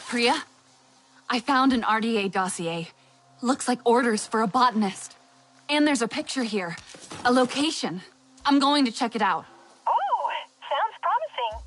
Priya, I found an RDA dossier. Looks like orders for a botanist. And there's a picture here. A location. I'm going to check it out. Oh, sounds promising.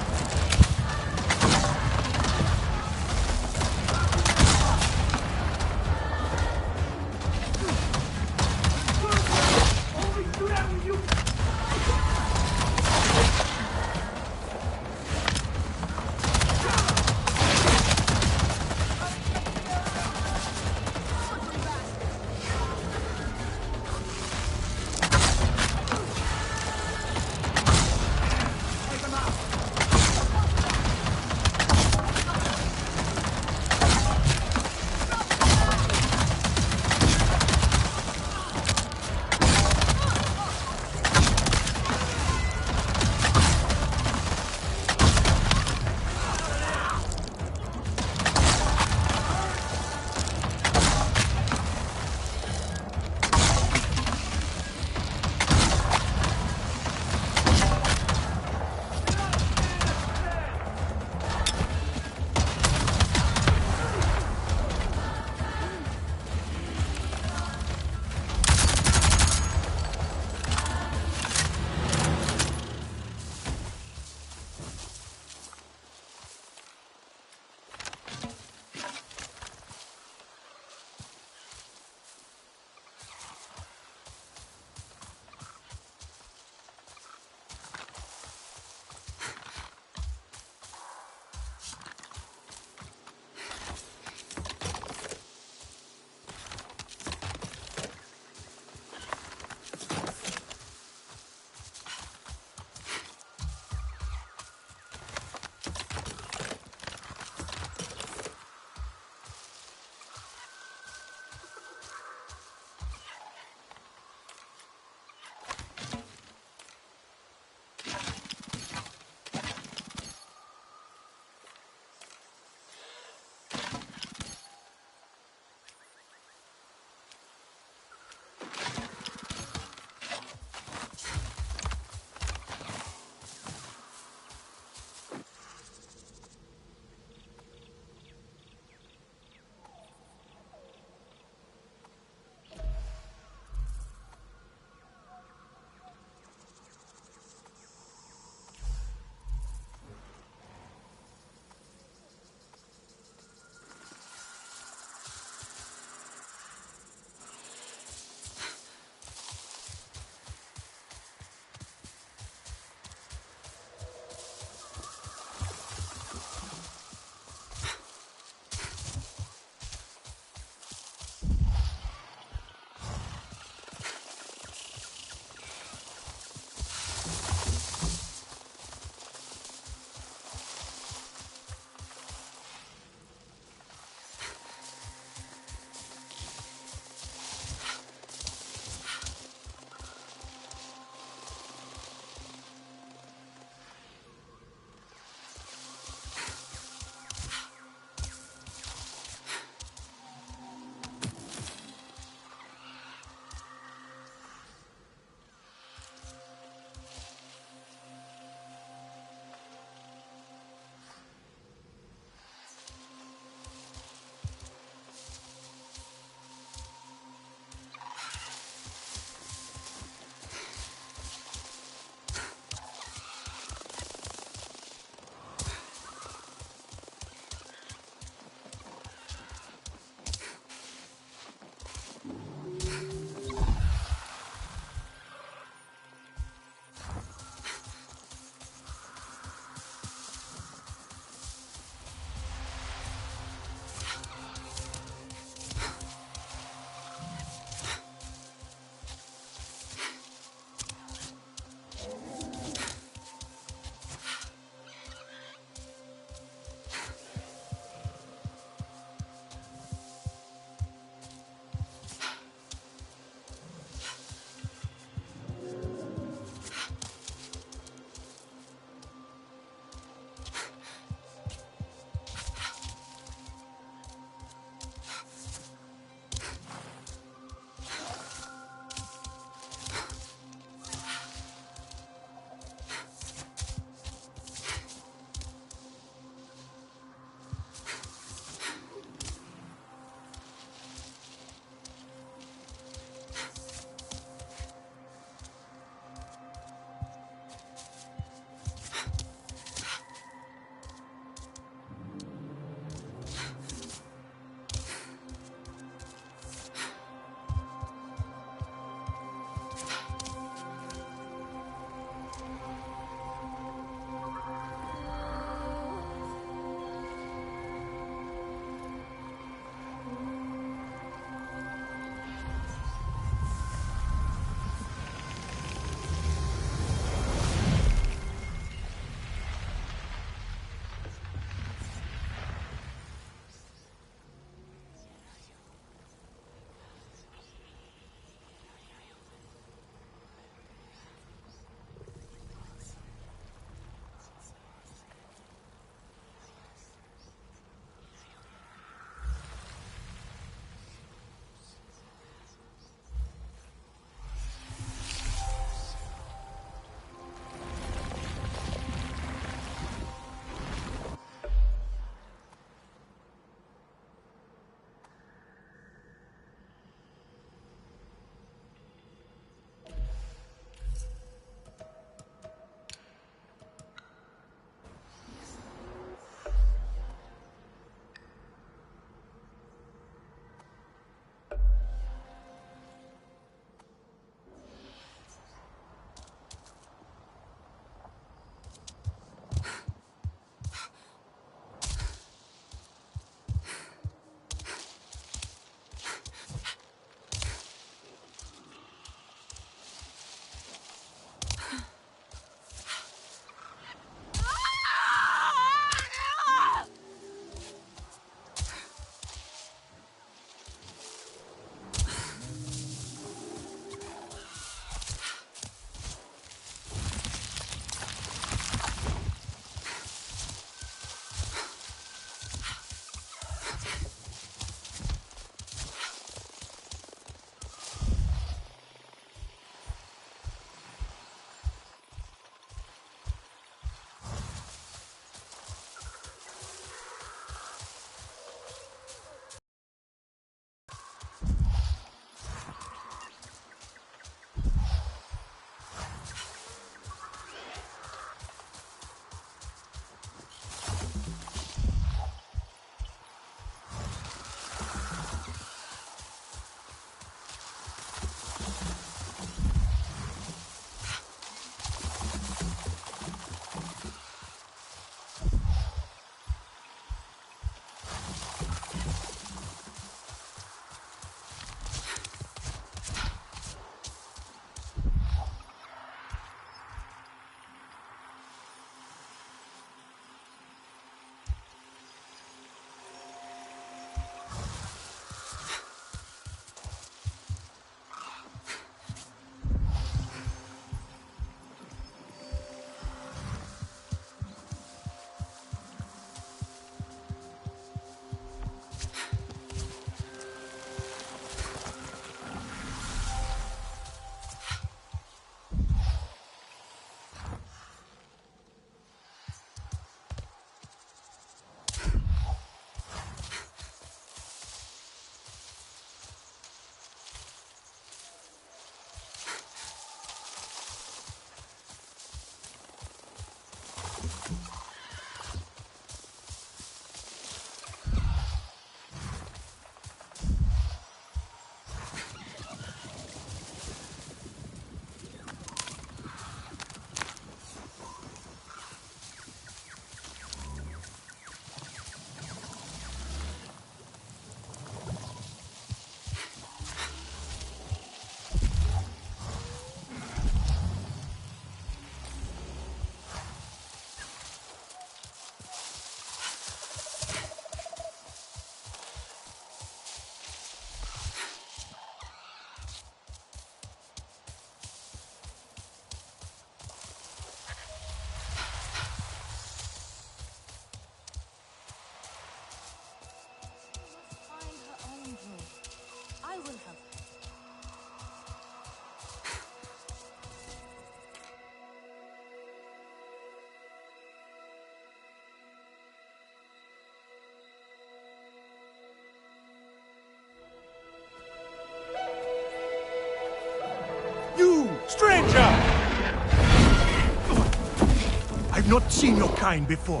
I've not seen your kind before.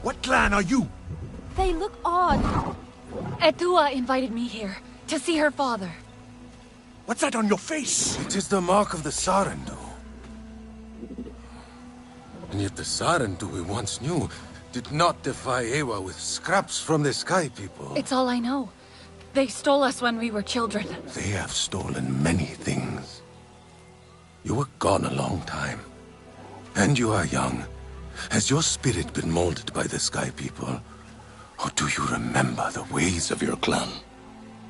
What clan are you? They look odd. Etua invited me here to see her father. What's that on your face? It is the mark of the Sarentu. And yet the Sarentu we once knew did not defy Ewa with scraps from the Sky People. It's all I know. They stole us when we were children. They have stolen many things. You were gone a long time. And you are young. Has your spirit been molded by the Sky People? Or do you remember the ways of your clan?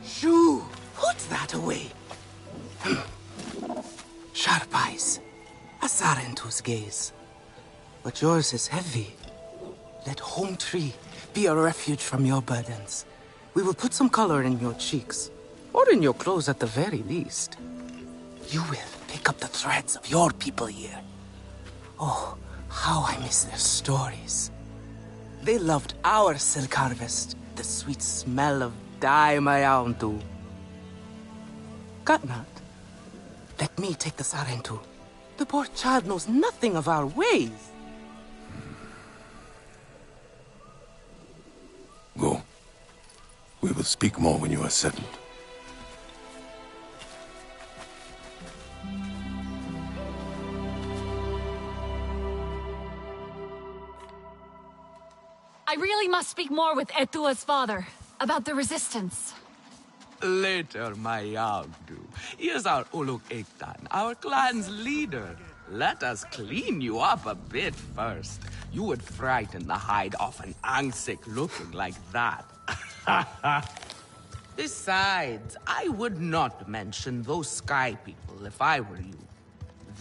Shoo! Put that away. Sharp eyes. A Sarentu's gaze. But yours is heavy. Let Home Tree be a refuge from your burdens. We will put some color in your cheeks. Or in your clothes at the very least. You will pick up the threads of your people here. Oh, how I miss their stories. They loved our silk harvest, the sweet smell of dye mayauntu. Katnat, let me take the Sarentu. The poor child knows nothing of our ways. Go. We will speak more when you are settled. I really must speak more with Etua's father about the resistance. Later, my Yagdu. Here's our Uluk Ektan, our clan's leader. Let us clean you up a bit first. You would frighten the hide off an Angsik looking like that. Besides, I would not mention those Sky People if I were you.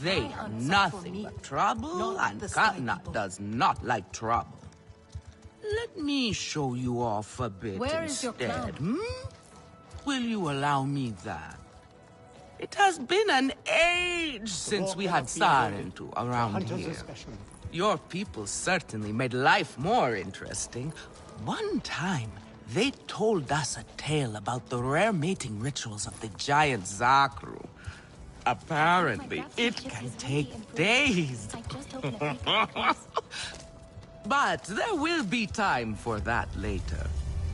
They are nothing but trouble, and Katnat does not like trouble. Let me show you off a bit Where is your instead, clan? Will you allow me that? It has been an age since we had Sarentu around here. Your people certainly made life more interesting. One time, they told us a tale about the rare mating rituals of the giant Zakru. Apparently, it can take days. But there will be time for that later.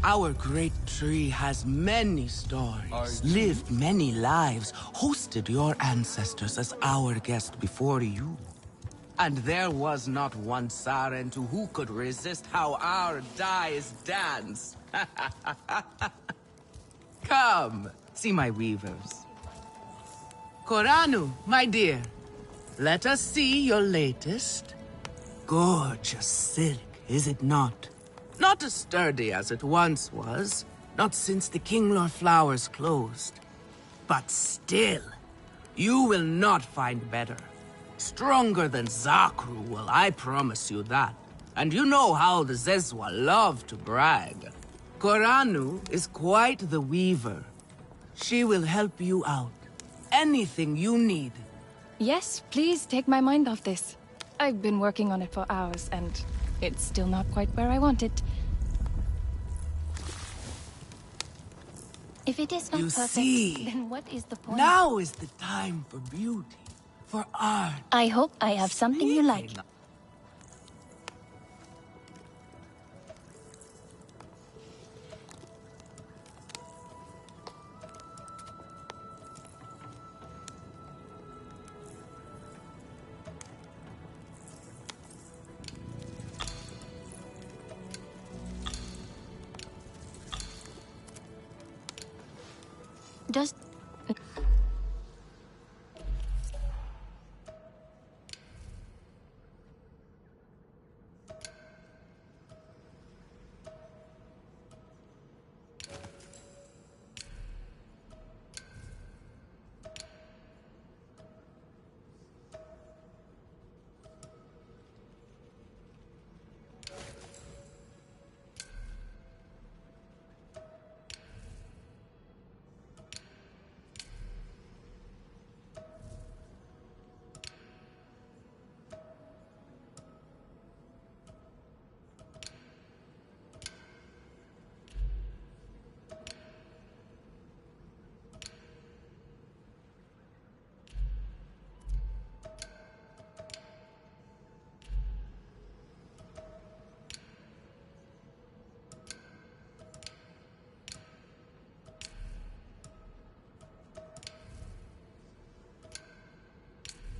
Our great tree has many stories, lived many lives, hosted your ancestors as our guest before you. And there was not one Sarentu who could resist how our dyes dance. Come, see my weavers. Koranu, my dear, let us see your latest. Gorgeous silk, is it not? Not as sturdy as it once was, not since the Kinglor flowers closed. But still, you will not find better. Stronger than Zakru will, I promise you that. And you know how the Zezwa love to brag. Koranu is quite the weaver. She will help you out. Anything you need. Yes, please take my mind off this. I've been working on it for hours, and it's still not quite where I want it. If it is not You perfect, see, then what is the point? now is the time for beauty, for art. I hope I have something you like. Does...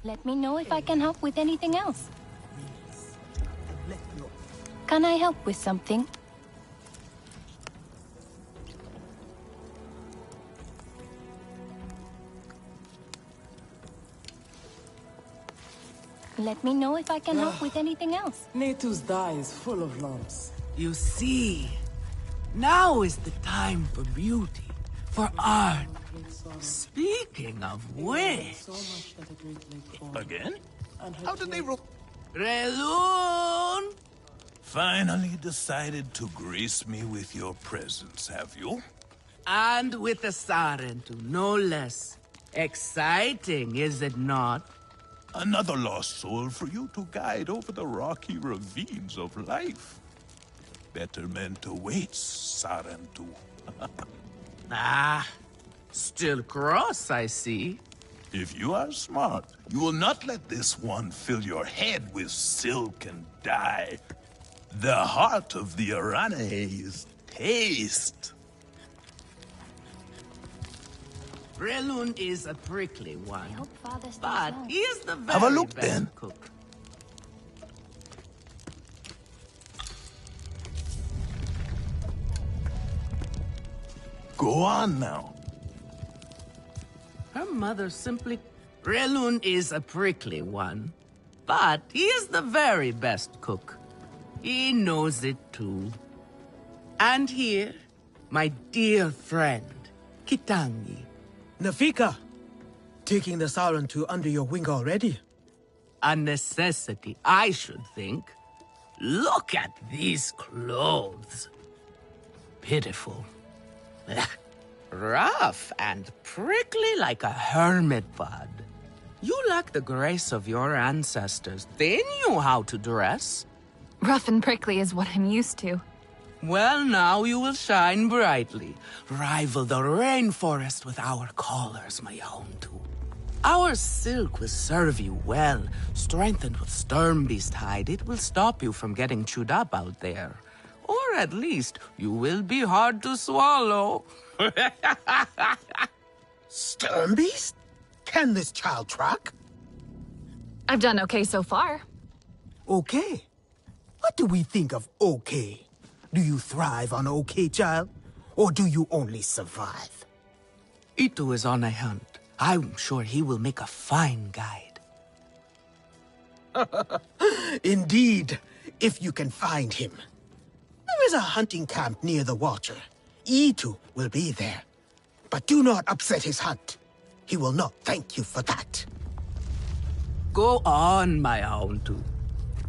Let me know if I can help with anything else. Can I help with something? Let me know if I can help with anything else. Natu's dye is full of lumps. You see, now is the time for beauty, for art. Speaking of which... Again? How did they roll? Relun! Finally decided to grace me with your presence, have you? And with a Sarentu, no less. Exciting, is it not? Another lost soul for you to guide over the rocky ravines of life. Betterment awaits, Sarentu. Ah, still cross, I see. If you are smart, you will not let this one fill your head with silk and dye. The heart of the Arane is taste. Relun is a prickly one, hope Father stays but home. he is the Have a very look, best then. cook. Go on now. Her mother simply... Relun is a prickly one, but he is the very best cook. He knows it too. And here, my dear friend, Kitangi. Nafika! Taking the Sarentu under your wing already? A necessity, I should think. Look at these clothes. Pitiful. Rough and prickly like a hermit bud. You lack the grace of your ancestors. They knew how to dress. Rough and prickly is what I'm used to. Well, now you will shine brightly. Rival the rainforest with our collars, my own too. Our silk will serve you well. Strengthened with Sternbeast hide, it will stop you from getting chewed up out there. Or at least, you will be hard to swallow. Sternbeast? Can this child track? I've done okay so far. Okay. What do we think of okay? Do you thrive on okay, child? Or do you only survive? Itu is on a hunt. I'm sure he will make a fine guide. Indeed, if you can find him. There is a hunting camp near the Watcher. Itu will be there. But do not upset his hunt. He will not thank you for that. Go on, my own too.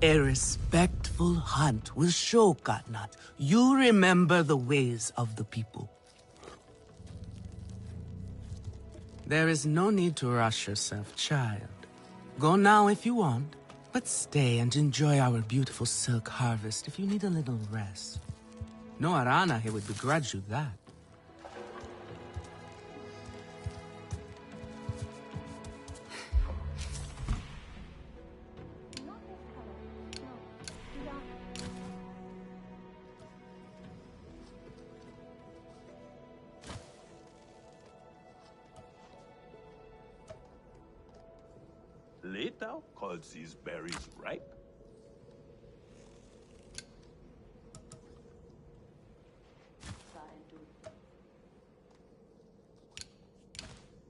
A respectful hunt will show Katnat you remember the ways of the people. There is no need to rush yourself, child. Go now if you want, but stay and enjoy our beautiful silk harvest if you need a little rest. No Arana here would begrudge you that. Later calls these berries ripe.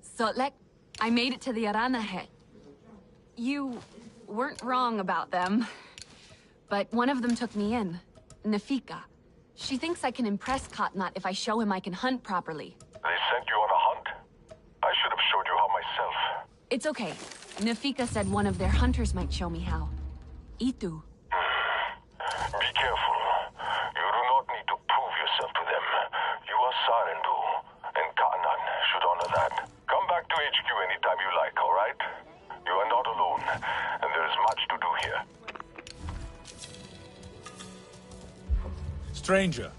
So, I made it to the Arana hut. You weren't wrong about them. But one of them took me in. Nafika. She thinks I can impress Katnat if I show him I can hunt properly. They sent you on a hunt? I should have showed you how myself. It's okay. Nafika said one of their hunters might show me how. Itu. Be careful. You do not need to prove yourself to them. You are Sarentu, and Ka'nan should honor that. Come back to HQ anytime you like, all right? You are not alone, and there is much to do here. Stranger.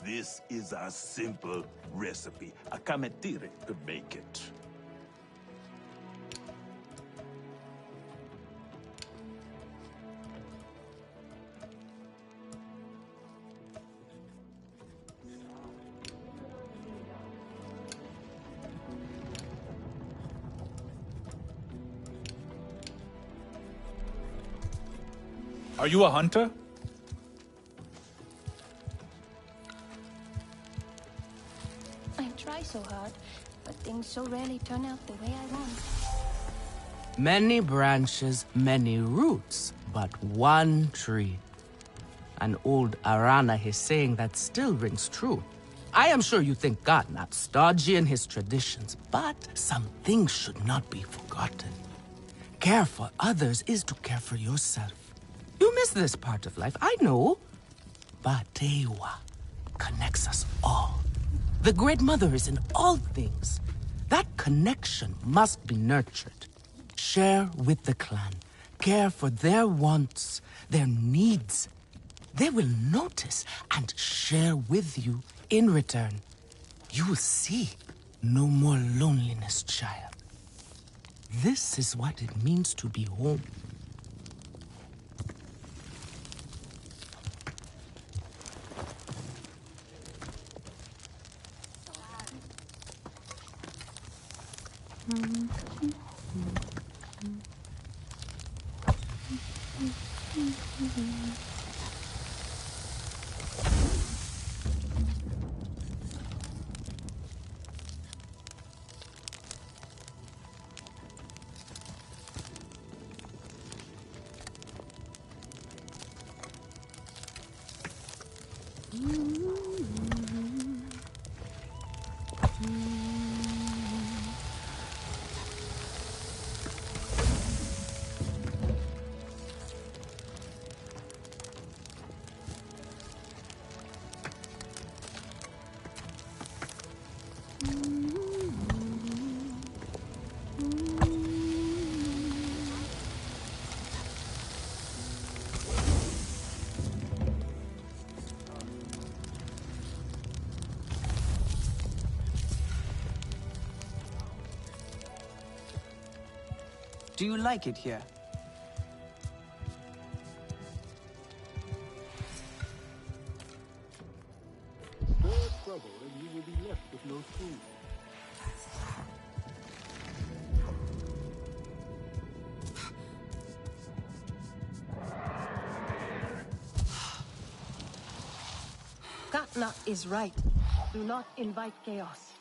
This is a simple recipe. A kametire could make it. Are you a hunter? I try so hard, but things so rarely turn out the way I want. Many branches, many roots, but one tree. An old Aranahe saying that still rings true. I am sure you think God not stodgy in his traditions, but some things should not be forgotten. Care for others is to care for yourself. You miss this part of life, I know. But Tewa connects us all. The Great Mother is in all things. That connection must be nurtured. Share with the clan. Care for their wants, their needs. They will notice and share with you in return. You will see no more loneliness, child. This is what it means to be home. Do you like it here? Trouble, and you will be left with no food. Katna is right. Do not invite chaos.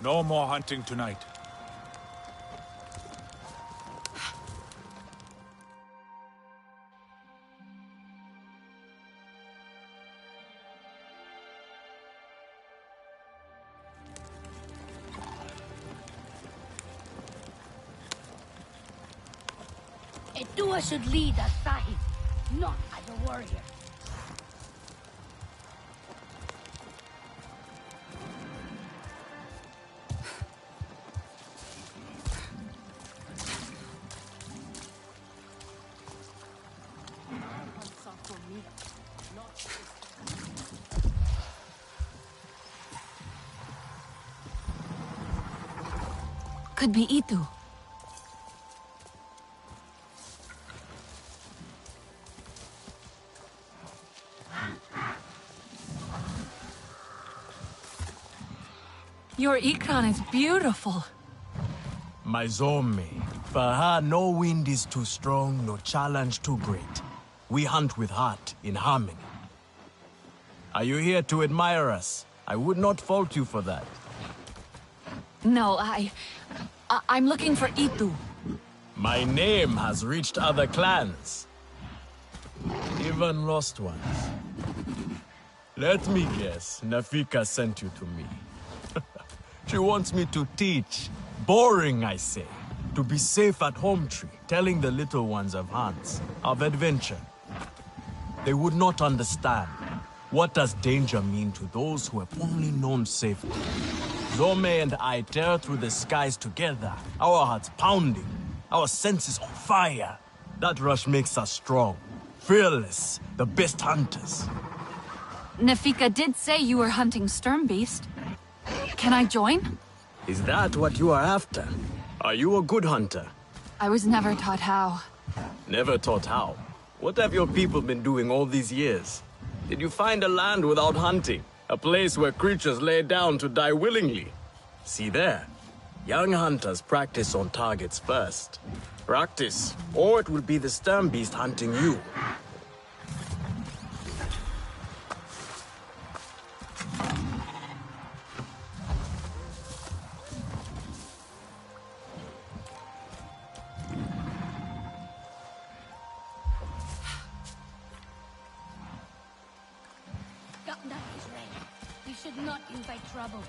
No more hunting tonight. A doer should lead as Sahib, not as a warrior. Could be Itu. Your ikran is beautiful. My Zome. For her, no wind is too strong, no challenge too great. We hunt with heart, in harmony. Are you here to admire us? I would not fault you for that. No, I'm looking for Itu. My name has reached other clans. Even lost ones. Let me guess, Nafika sent you to me. She wants me to teach. Boring, I say. To be safe at home tree, telling the little ones of hunts, of adventure. They would not understand. What does danger mean to those who have only known safety? Zome and I tear through the skies together, our hearts pounding, our senses on fire. That rush makes us strong, fearless, the best hunters. Nafika did say you were hunting Sternbeast. Can I join? Is that what you are after? Are you a good hunter? I was never taught how. Never taught how? What have your people been doing all these years? Did you find a land without hunting? A place where creatures lay down to die willingly? See there. Young hunters practice on targets first. Practice, or it will be the Sternbeast hunting you. Gapna is right. We should not invite trouble.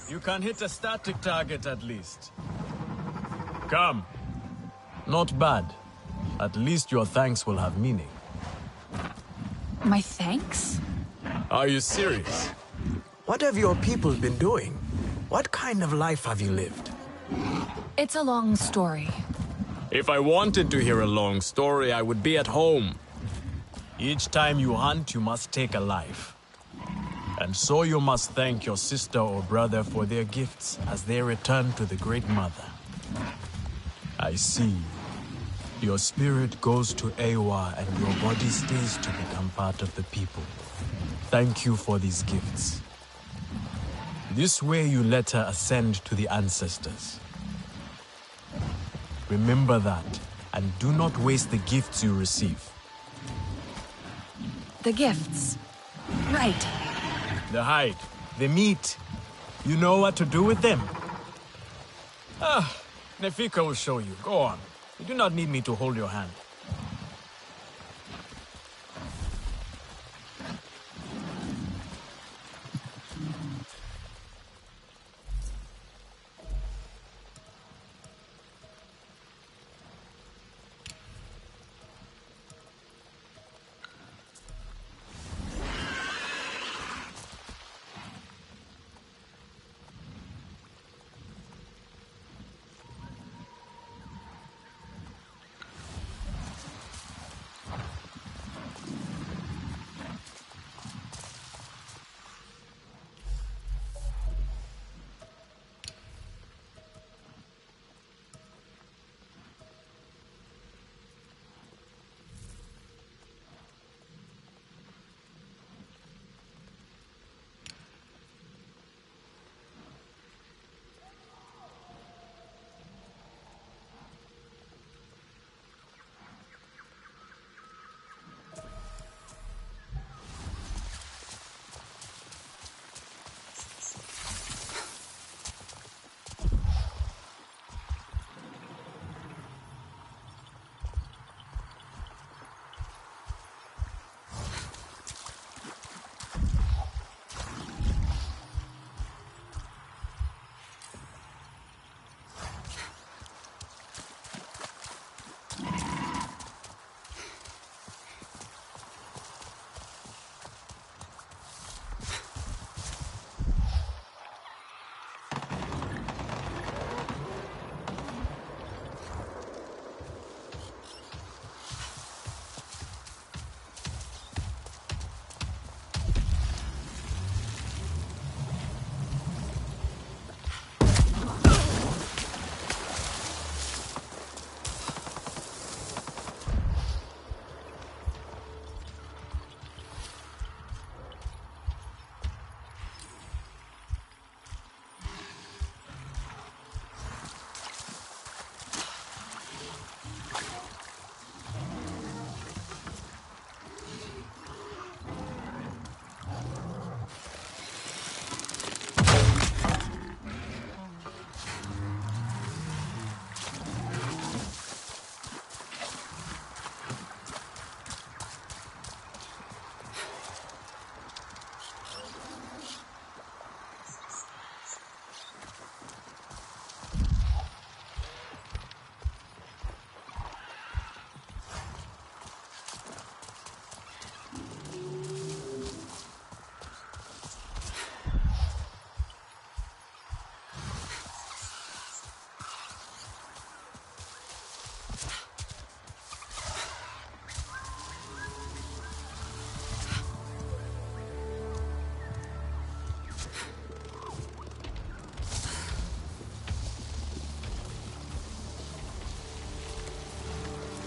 You can hit a static target at least. Come. Not bad. At least your thanks will have meaning. My thanks? Are you serious? What have your people been doing? What kind of life have you lived? It's a long story. If I wanted to hear a long story, I would be at home. Each time you hunt, you must take a life. And so you must thank your sister or brother for their gifts as they return to the Great Mother. I see. Your spirit goes to Ewa and your body stays to become part of the people. Thank you for these gifts. This way you let her ascend to the ancestors. Remember that, and do not waste the gifts you receive. The gifts. Right. The hide, the meat. You know what to do with them? Nefika will show you. Go on. You do not need me to hold your hand.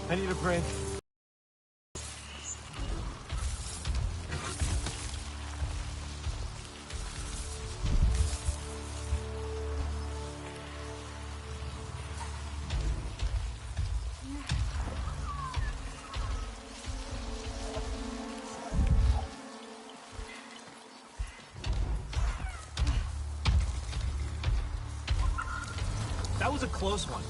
I need a break. That was a close one.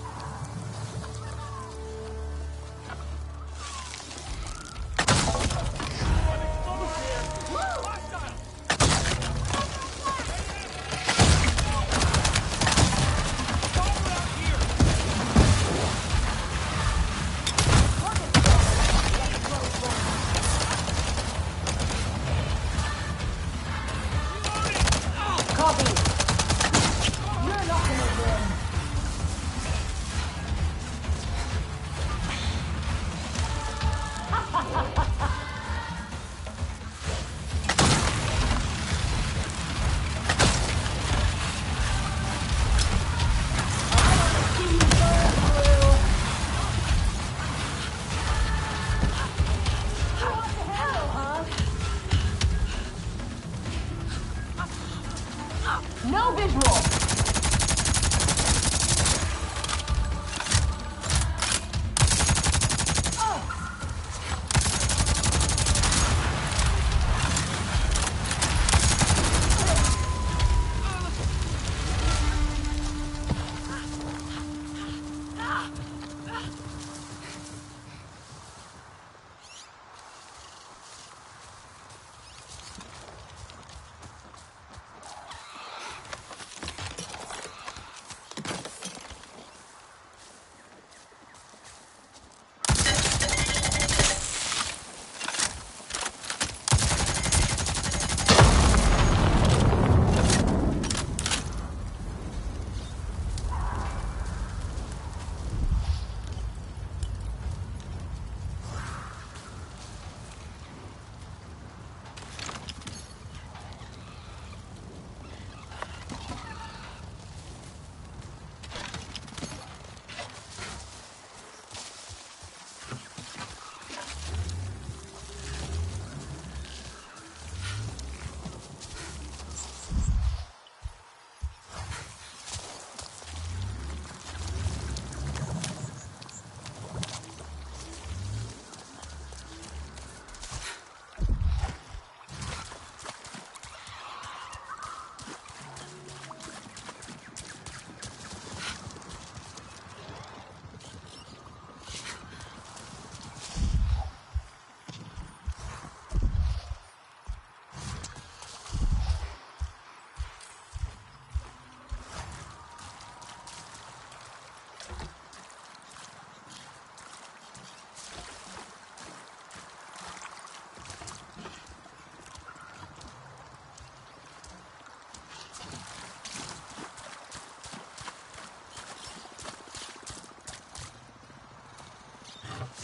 No visual!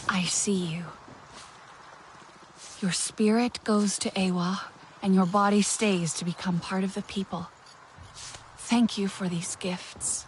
I see you. Your spirit goes to Awa, and your body stays to become part of the people. Thank you for these gifts.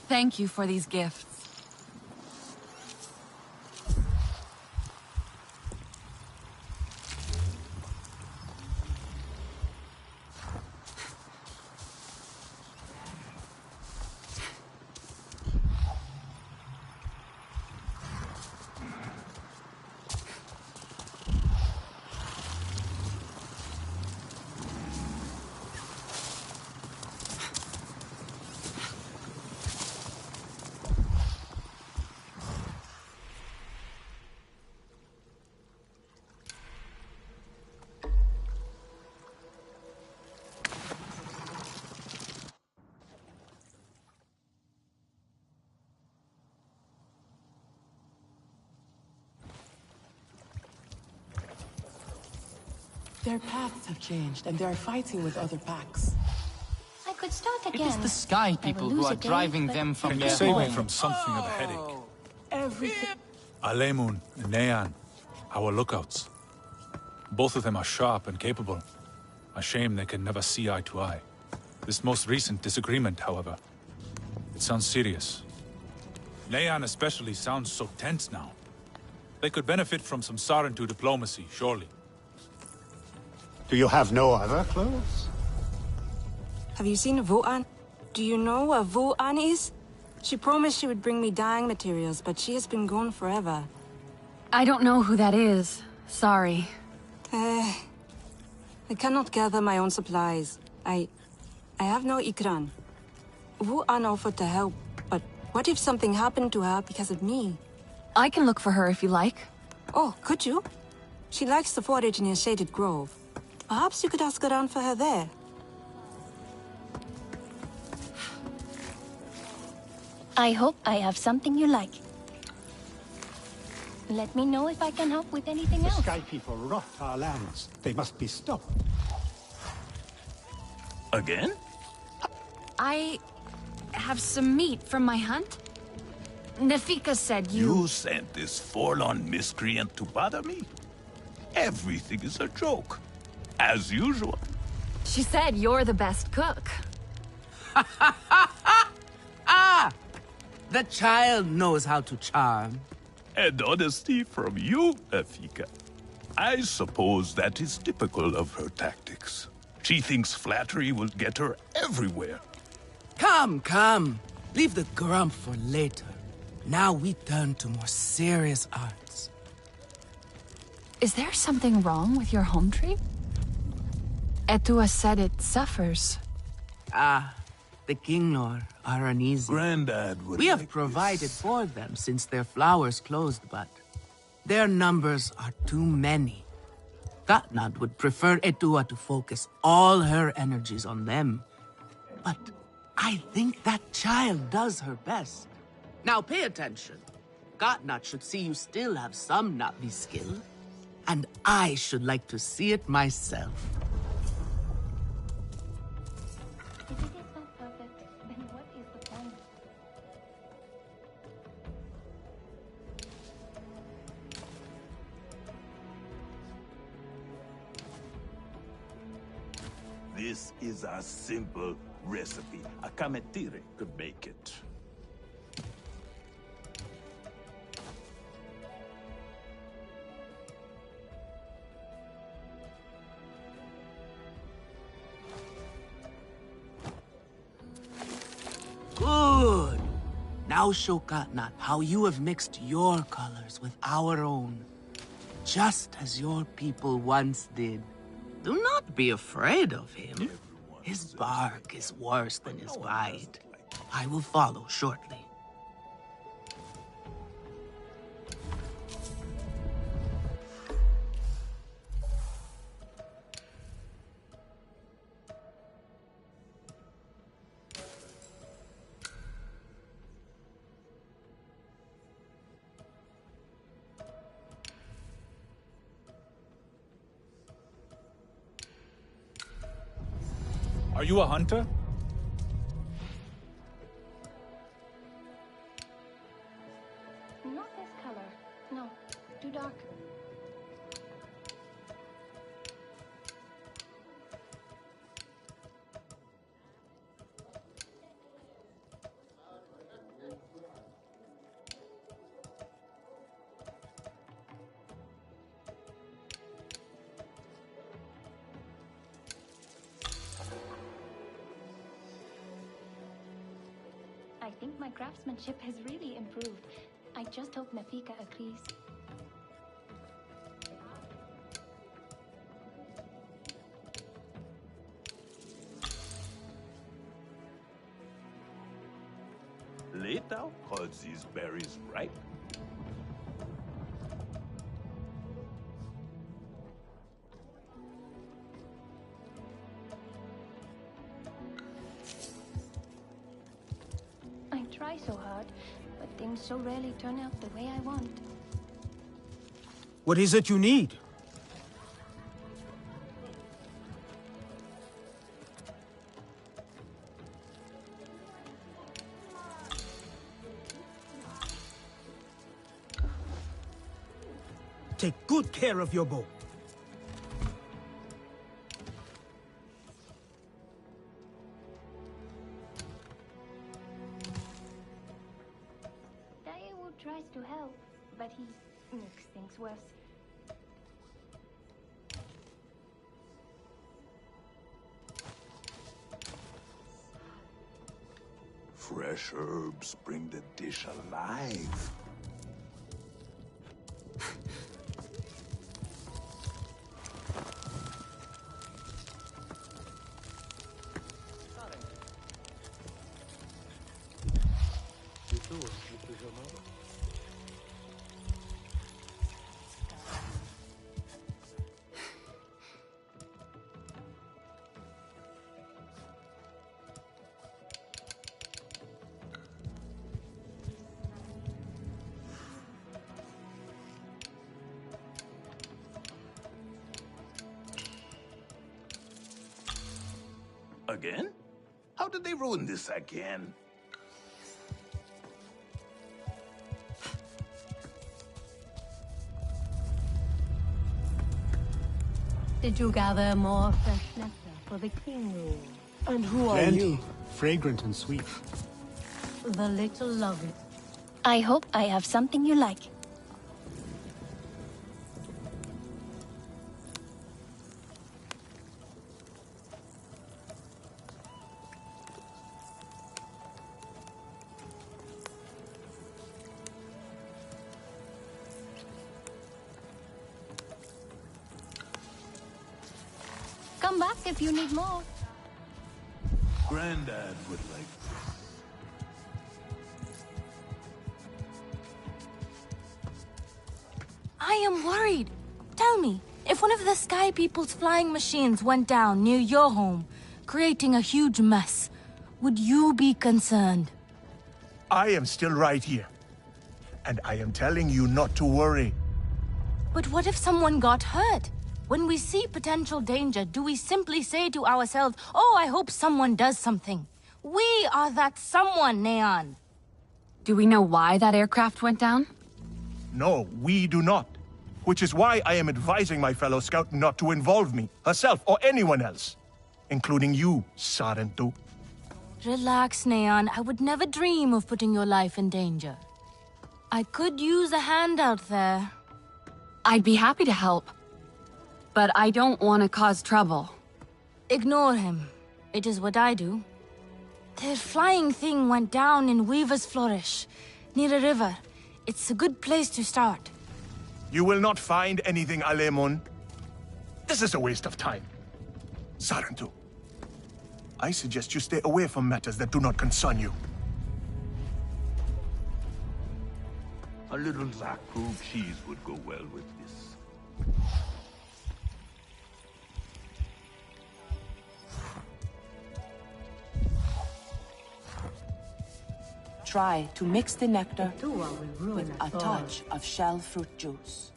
Thank you for these gifts. Their paths have changed, and they are fighting with other packs. I could start It again. is the sky people who are driving them from their Save me home. from something of a headache. Everything. Alemun and Nean, our lookouts. Both of them are sharp and capable. A shame they can never see eye to eye. This most recent disagreement, however, it sounds serious. Nean especially sounds so tense now. They could benefit from some Sarentu diplomacy, surely. Do you have no other clothes? Have you seen Vu'an? Do you know what Vu'an is? She promised she would bring me dyeing materials, but she has been gone forever. I don't know who that is. Sorry. I cannot gather my own supplies. I have no ikran. Vu'an offered to help, but what if something happened to her because of me? I can look for her if you like. Oh, could you? She likes to forage near Shaded Grove. Perhaps you could ask around for her there. I hope I have something you like. Let me know if I can help with anything The else. Sky People rot our lands. They must be stopped. Again? I have some meat from my hunt. Nafika said You sent this forlorn miscreant to bother me? Everything is a joke. As usual. She said you're the best cook. Ah! The child knows how to charm. And honesty from you, Nafika. I suppose that is typical of her tactics. She thinks flattery will get her everywhere. Come, come. Leave the grump for later. Now we turn to more serious arts. Is there something wrong with your home tree? Etua said it suffers. Ah, the Kinglor are uneasy. Granddad would We have like provided this. for them since their flowers closed, but their numbers are too many. Katnad would prefer Etua to focus all her energies on them. But I think that child does her best. Now pay attention. Katnad should see you still have some Navi skill, and I should like to see it myself. If it is not perfect, then what is the point? This is a simple recipe. A kametire could make it. Good. Now show Katnat how you have mixed your colors with our own, just as your people once did. Do not be afraid of him. His bark is worse than his bite. I will follow shortly. Are you a hunter? Not this color. No, too dark. think my craftsmanship has really improved. I just hope Nafika agrees. Late thou cause these berries ripe. I try so hard, but things so rarely turn out the way I want. What is it you need? Take good care of your bow. Daewoo tries to help, but he makes things worse. Fresh herbs bring the dish alive. Again? How did they ruin this again? Did you gather more fresh nectar for the king rule? And who are you? Fragrant and sweet. The little love it. I hope I have something you like. Come back if you need more. Grandad would like this. I am worried. Tell me, if one of the Sky People's flying machines went down near your home, creating a huge mess, would you be concerned? I am still right here. And I am telling you not to worry. But what if someone got hurt? When we see potential danger, do we simply say to ourselves, oh, I hope someone does something? We are that someone, Neon. Do we know why that aircraft went down? No, we do not. Which is why I am advising my fellow scout not to involve me, herself, or anyone else. Including you, Sarentu. Relax, Neon. I would never dream of putting your life in danger. I could use a hand out there. I'd be happy to help. But I don't want to cause trouble. Ignore him. It is what I do. The flying thing went down in Weaver's Flourish, near a river. It's a good place to start. You will not find anything, Alemon. This is a waste of time. Sarentu, I suggest you stay away from matters that do not concern you. A little Zaku cheese would go well with this. Try to mix the nectar with a touch of shell fruit juice.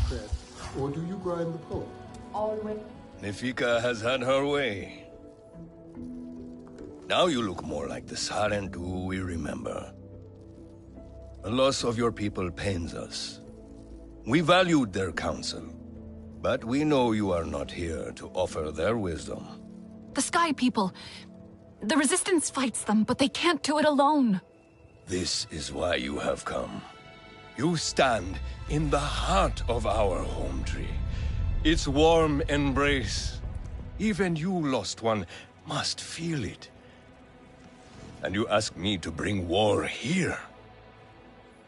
Press, or do you grind the pulp? Always. Nefika has had her way. Now you look more like the Sarentu we remember. The loss of your people pains us. We valued their counsel, but we know you are not here to offer their wisdom. The Sky People... The Resistance fights them, but they can't do it alone. This is why you have come. You stand in the heart of our home tree. Its warm embrace. Even you, lost one, must feel it. And you ask me to bring war here?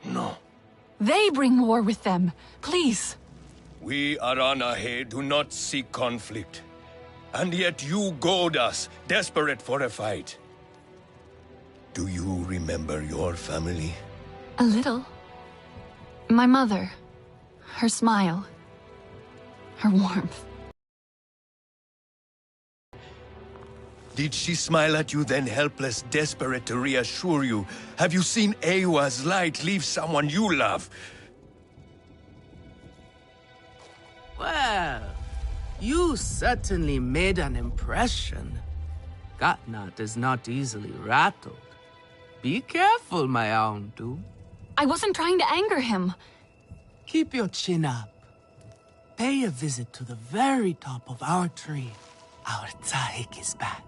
No. They bring war with them. Please. We Aranahe do not seek conflict. And yet you goad us, desperate for a fight. Do you remember your family? A little. My mother. Her smile. Her warmth. Did she smile at you then, helpless, desperate to reassure you? Have you seen Ewa's light leave someone you love? Well, you certainly made an impression. Katnat is not easily rattled. Be careful, my Auntu. I wasn't trying to anger him. Keep your chin up. Pay a visit to the very top of our tree. Our Tsahik is back.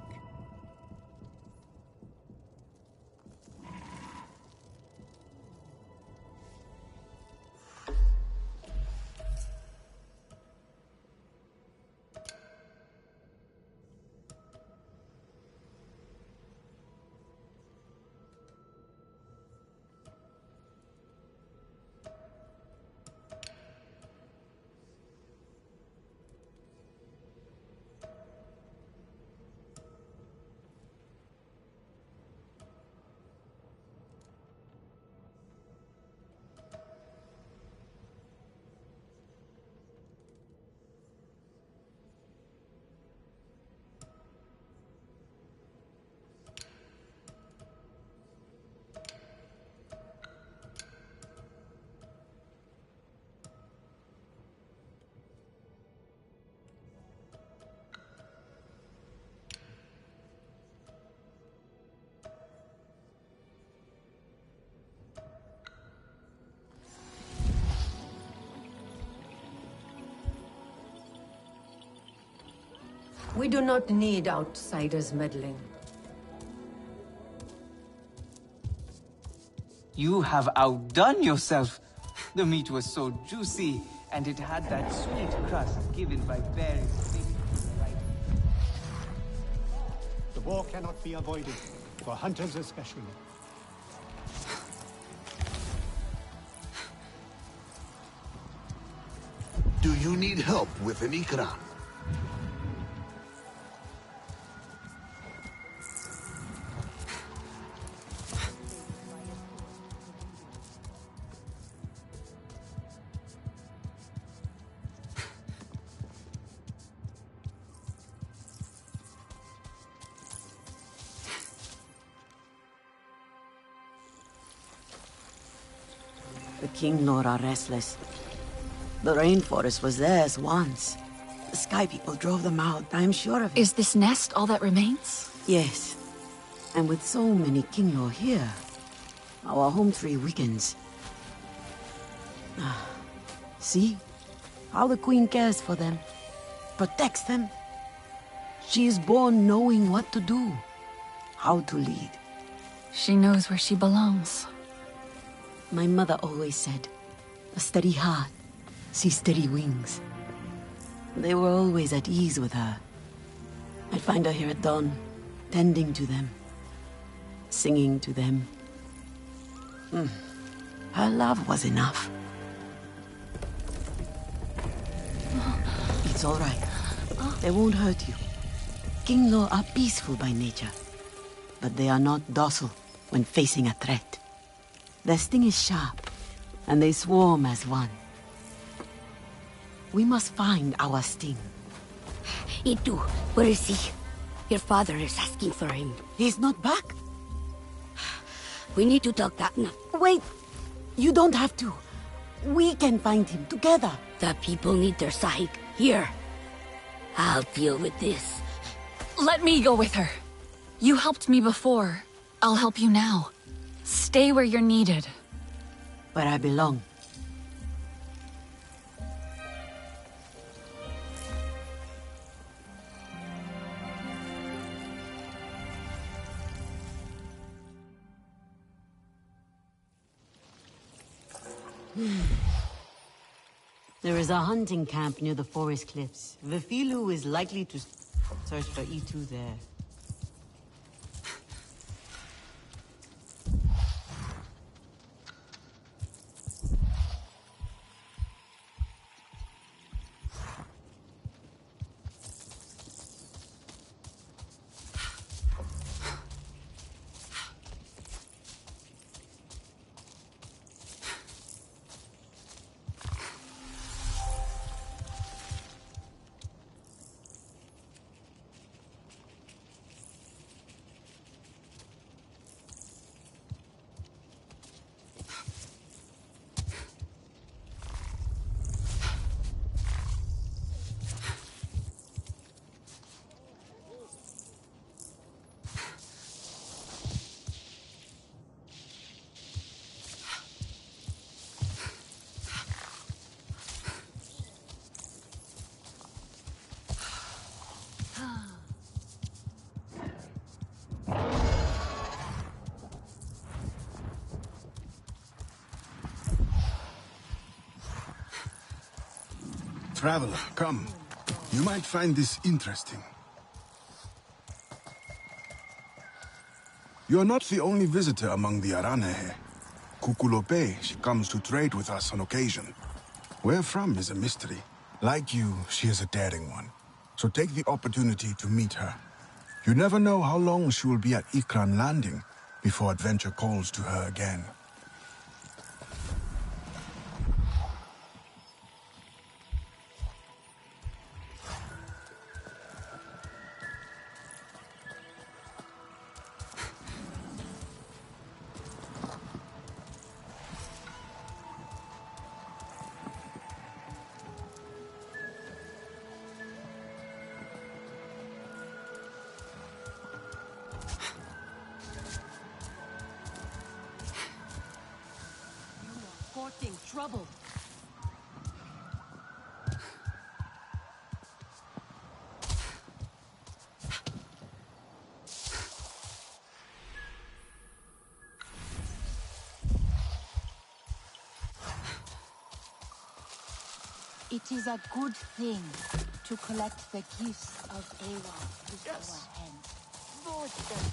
We do not need outsiders meddling. You have outdone yourself. The meat was so juicy, and it had that sweet crust given by berries. The war cannot be avoided, for hunters especially. Do you need help with an Ikran? The King Lord are restless. The rainforest was theirs once. The Sky People drove them out, I'm sure of it. Is this nest all that remains? Yes. And with so many King Lord here, our home tree weakens. See? How the Queen cares for them. Protects them. She is born knowing what to do. How to lead. She knows where she belongs. My mother always said, a steady heart sees steady wings. They were always at ease with her. I'd find her here at dawn, tending to them, singing to them. Her love was enough. It's all right. They won't hurt you. King Lo are peaceful by nature, but they are not docile when facing a threat. Their sting is sharp, and they swarm as one. We must find our sting. Itu, where is he? Your father is asking for him. He's not back. We need to talk that now. Wait! You don't have to. We can find him together. The people need their Sahik here. I'll deal with this. Let me go with her. You helped me before. I'll help you now. Stay where you're needed. Where I belong. There is a hunting camp near the forest cliffs. Vifilu is likely to search for E2 there. Traveler, come. You might find this interesting. You are not the only visitor among the Aranehe. Kukulope, she comes to trade with us on occasion. Where from is a mystery. Like you, she is a daring one. So take the opportunity to meet her. You never know how long she will be at Ikran Landing before adventure calls to her again. Courting trouble. It is a good thing to collect the gifts of Awa with our hands. Lord them.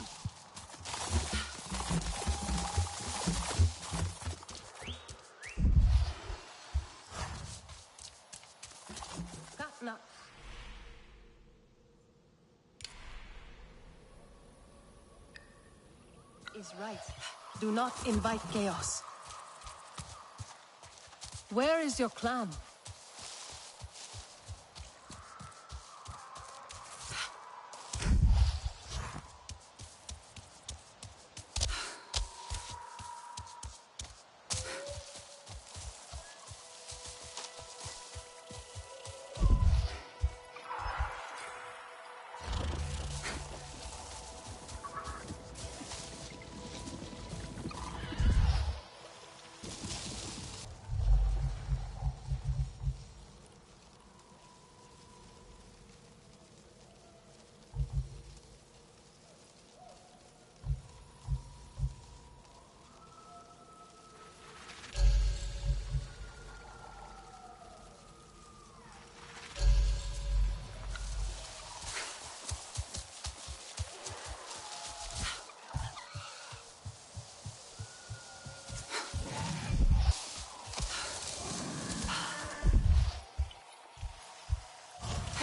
Katna. Is right. Do not invite chaos. Where is your clan?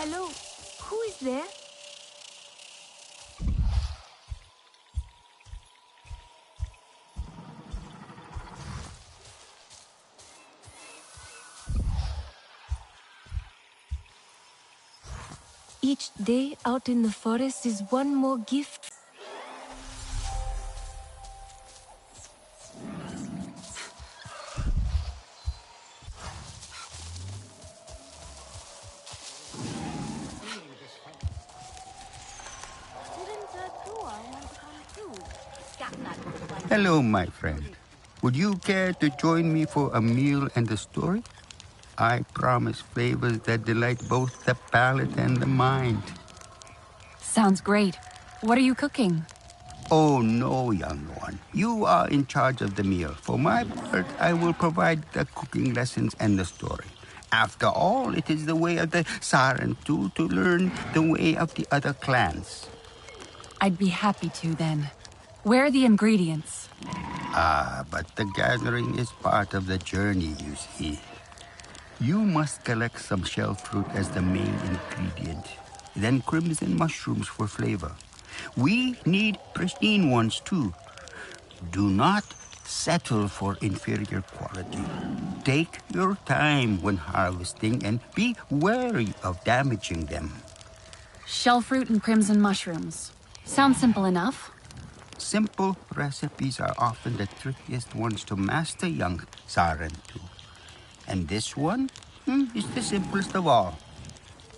Hello, who is there? Each day out in the forest is one more gift. Hello, my friend. Would you care to join me for a meal and a story? I promise flavors that delight both the palate and the mind. Sounds great. What are you cooking? Oh, no, young one. You are in charge of the meal. For my part, I will provide the cooking lessons and the story. After all, it is the way of the Sarentu to learn the way of the other clans. I'd be happy to, then. Where are the ingredients? Ah, but the gathering is part of the journey, you see. You must collect some shell fruit as the main ingredient, then crimson mushrooms for flavor. We need pristine ones, too. Do not settle for inferior quality. Take your time when harvesting and be wary of damaging them. Shellfruit and crimson mushrooms. Sounds simple enough. Simple recipes are often the trickiest ones to master, young Sarentu. And this one is the simplest of all.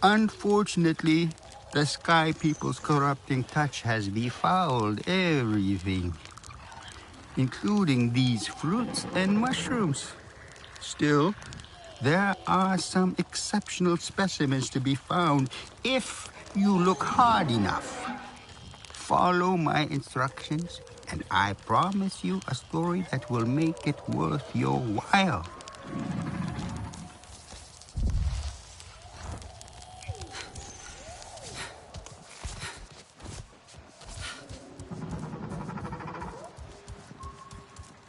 Unfortunately, the Sky People's corrupting touch has befouled everything, including these fruits and mushrooms. Still, there are some exceptional specimens to be found if you look hard enough. Follow my instructions, and I promise you a story that will make it worth your while.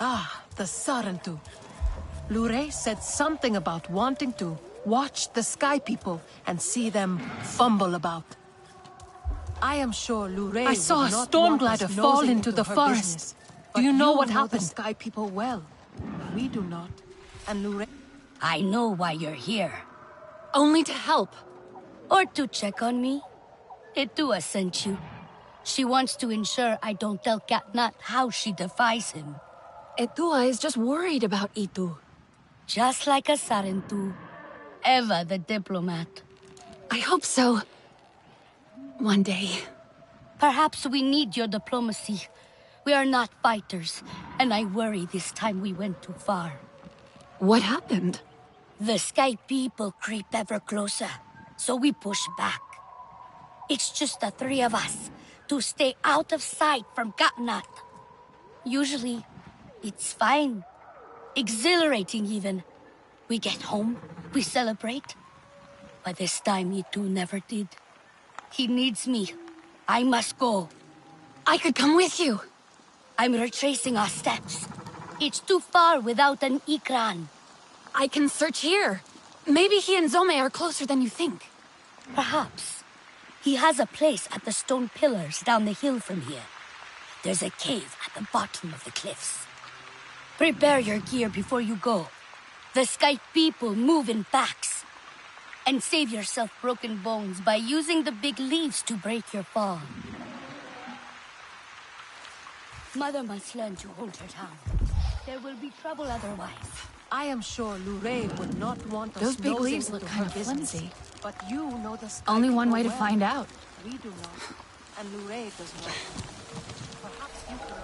Ah, the Sarentu. Lure said something about wanting to watch the Sky People and see them fumble about. I am sure Lure I saw a storm glider fall into the forest. Business, Do you know what the happened? Sky People well. We do not. And Lure... I know why you're here. Only to help. Or to check on me. Etua sent you. She wants to ensure I don't tell Katnat how she defies him. Etua is just worried about Itu. Just like a Sarentu. Eva the diplomat. I hope so. One day. Perhaps we need your diplomacy. We are not fighters, and I worry this time we went too far. What happened? The Sky People creep ever closer, so we push back. It's just the three of us, to stay out of sight from Katnat. Usually, it's fine. Exhilarating, even. We get home, we celebrate. But this time, Itu never did. He needs me. I must go. I could come with you. I'm retracing our steps. It's too far without an Ikran. I can search here. Maybe he and Zome are closer than you think. Perhaps. He has a place at the stone pillars down the hill from here. There's a cave at the bottom of the cliffs. Prepare your gear before you go. The Sky People move in packs. And save yourself broken bones by using the big leaves to break your fall. Mother must learn to hold her tongue. There will be trouble otherwise. I am sure Lure would not want us Those big nosing leaves look into kind her of business. flimsy. But you know the Sky Only one People way to well. find out. We do not. And Lure does not. Perhaps you could...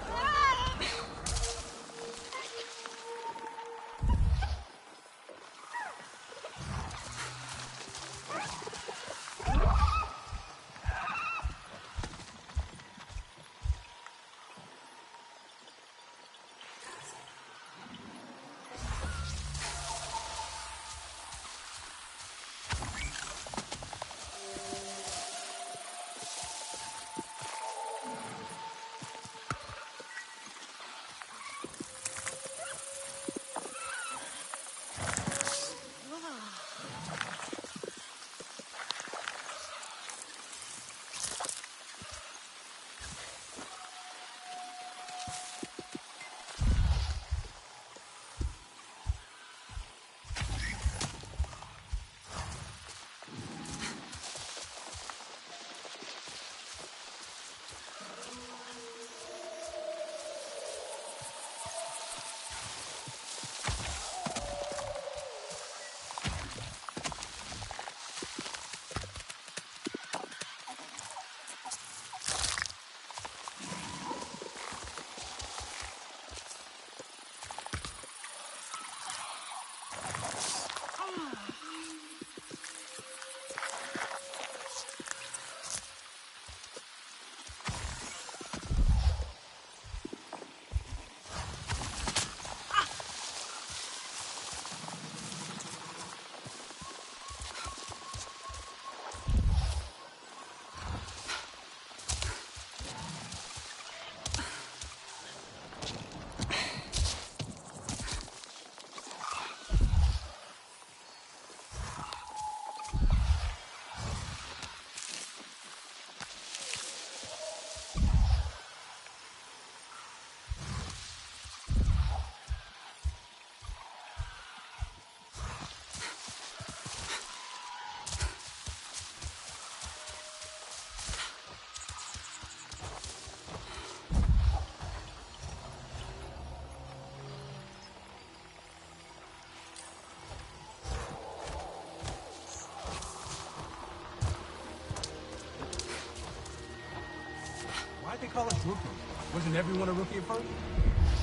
Why'd they call us rookies? Wasn't everyone a rookie at first?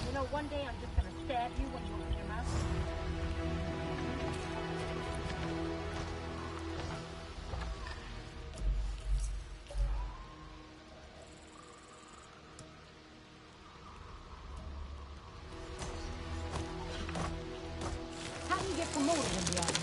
You know, one day I'm just gonna stab you when you open your mouth. How do you get promoted in the army?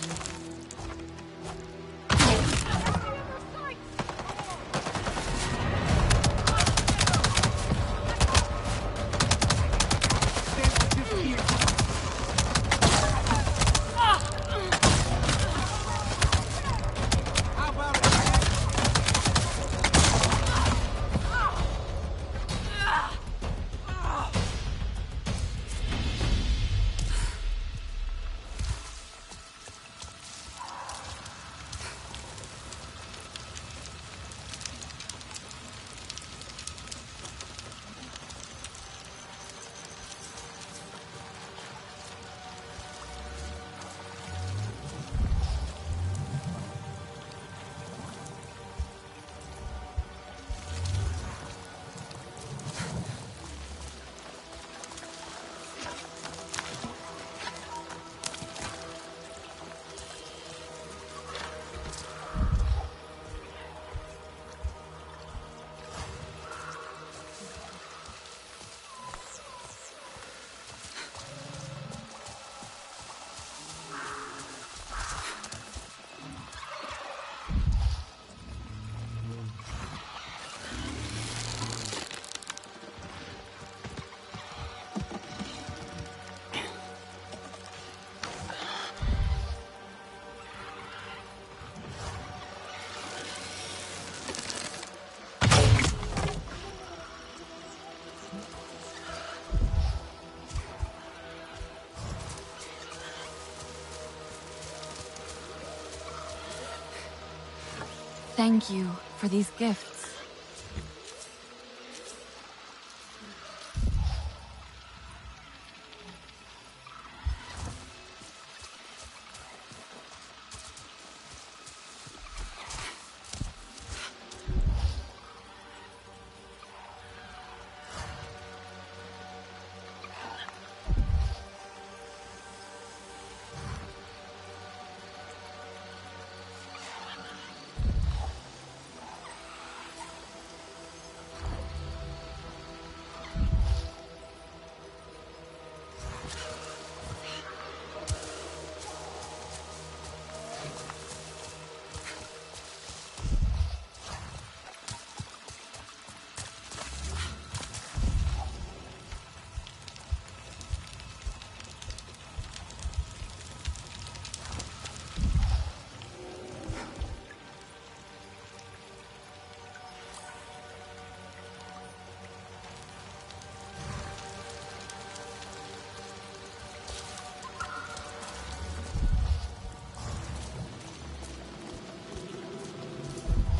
Thank you for these gifts.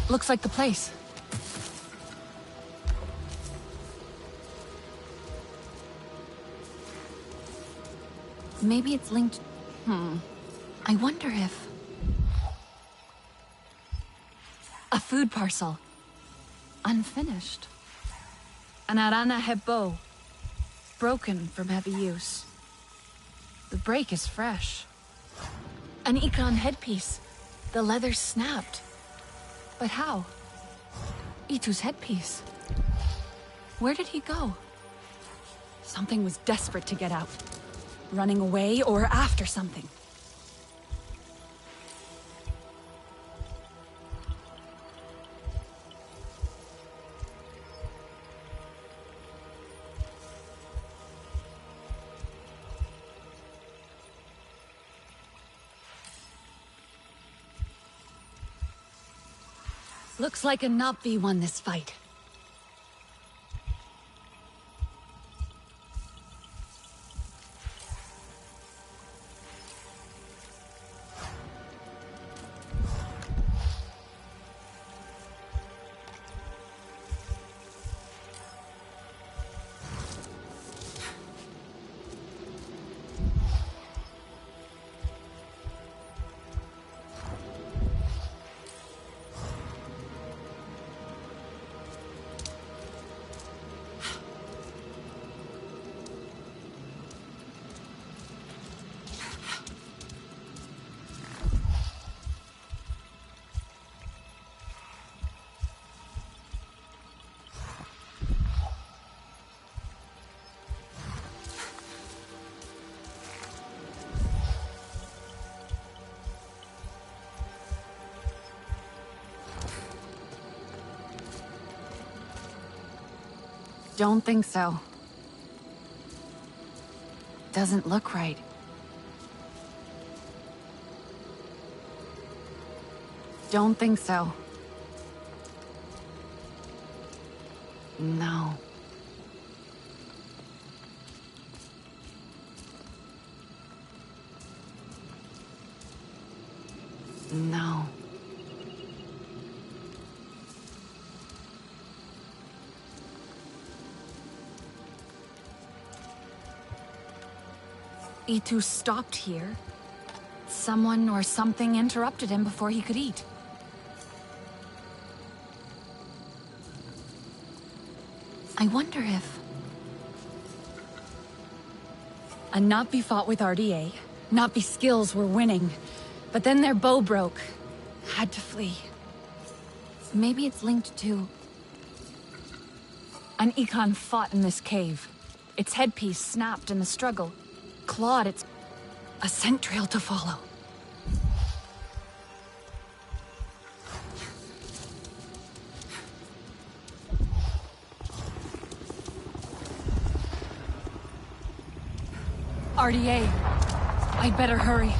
Looks like the place. Maybe it's linked... I wonder if... A food parcel. Unfinished. An Arana bow. Broken from heavy use. The break is fresh. An Ikran headpiece. The leather snapped. But how? Itu's headpiece. Where did he go? Something was desperate to get out. Running away or after something. Looks like a Napi won this fight. Don't think so. Doesn't look right. Don't think so. No. No. Itu stopped here. Someone or something interrupted him before he could eat. I wonder if... A Napi fought with RDA. Napi skills were winning. But then their bow broke. Had to flee. Maybe it's linked to... An Ikan fought in this cave. Its headpiece snapped in the struggle. Clawed its... A scent trail to follow. RDA. I'd better hurry.